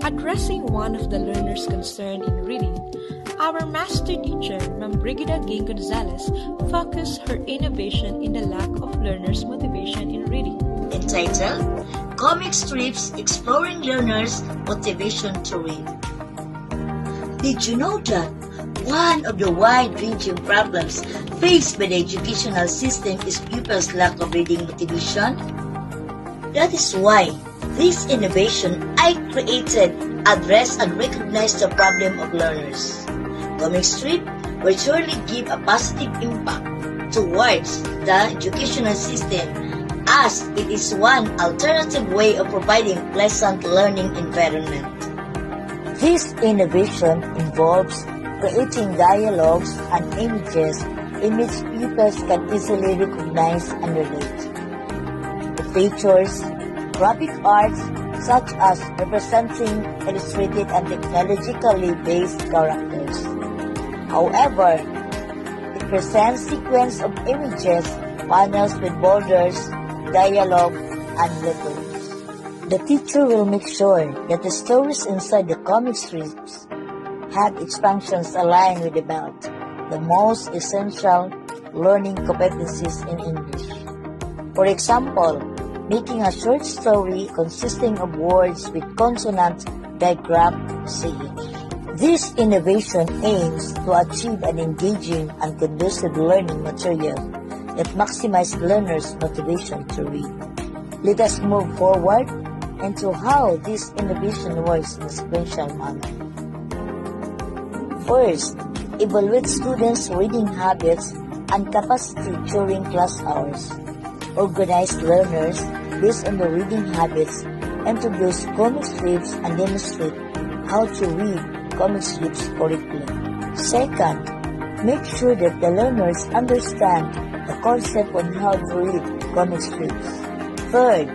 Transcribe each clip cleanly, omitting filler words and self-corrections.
Addressing one of the learners' concern in reading, our master teacher, Ms. Brigida Ging Gonzalez, focused her innovation in the lack of learners' motivation in reading. Entitled, Comic Strips Exploring Learners' Motivation to Read. Did you know that one of the wide-ranging problems faced by the educational system is pupils' lack of reading motivation? That is why this innovation I created address and recognize the problem of learners. Comic strip will surely give a positive impact towards the educational system as it is one alternative way of providing pleasant learning environment. This innovation involves creating dialogues and images in which pupils can easily recognize and relate. It features graphic arts such as representing illustrated and technologically based characters. However, it presents sequence of images, panels with borders, dialogue, and letters. The teacher will make sure that the stories inside the comic strips have expansions aligned with about the most essential learning competencies in English. For example, making a short story consisting of words with consonant digraph CH. This innovation aims to achieve an engaging and conducive learning material that maximizes learners' motivation to read. Let us move forward into how this innovation works in a sequential manner. First, evaluate students' reading habits and capacity during class hours. Organize learners based on the reading habits, introduce comic strips, and demonstrate how to read comic strips correctly. Second, make sure that the learners understand the concept on how to read comic strips. Third,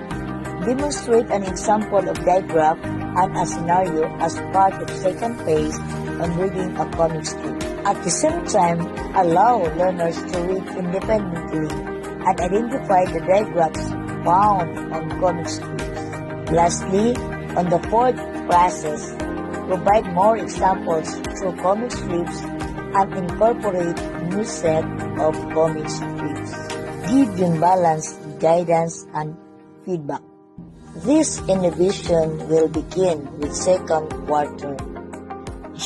demonstrate an example of diagram and a scenario as part of second phase on reading a comic strip. At the same time, allow learners to read independently and identify the diagrams found on comic strips. Lastly, on the fourth process, provide more examples through comic strips and incorporate a new set of comic strips. Give them balance, guidance, and feedback. This innovation will begin with second quarter.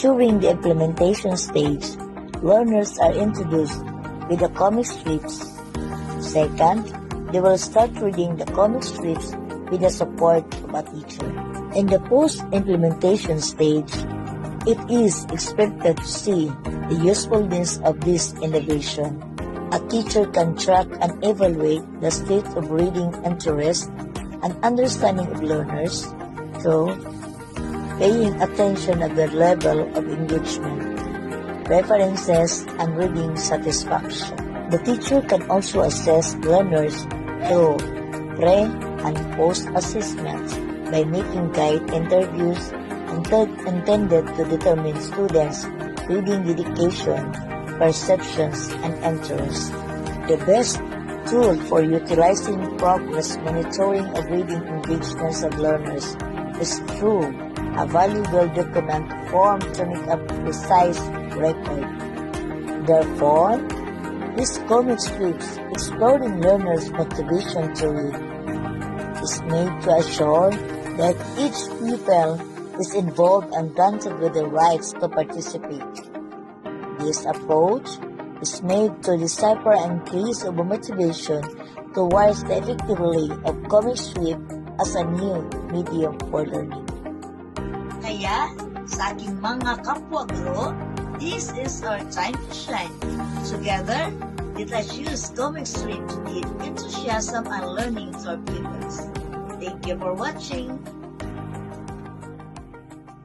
During the implementation stage, learners are introduced with the comic strips. Second, they will start reading the comic strips with the support of a teacher. In the post-implementation stage, it is expected to see the usefulness of this innovation. A teacher can track and evaluate the state of reading interest and understanding of learners through paying attention to their level of engagement, preferences, and reading satisfaction. The teacher can also assess learners through pre- and post-assessments by making guide interviews intended to determine students' reading dedication, perceptions, and interest. The best tool for utilizing progress monitoring of reading engagements of learners is through a valuable document formed to make a precise record. Therefore, this comic strips exploring learners' motivation to read is made to assure that each pupil is involved and granted with the rights to participate. This approach is made to decipher and increase of motivation towards the effectively of comic strip as a new medium for learning. Kaya, sa aking mga kapwa-guro, this is our time to shine. Together, let us use comic strip to give enthusiasm and learning to our pupils. Thank you for watching.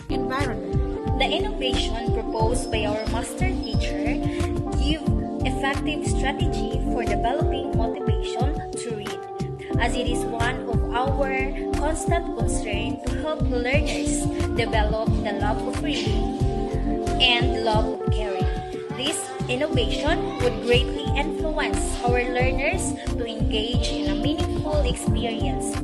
Environment. The innovation proposed by our master teacher give effective strategy for developing motivation to read, as it is one of our constant concern to help learners develop the love of reading and love of caring. This innovation would greatly influence our learners to engage in a meaningful experience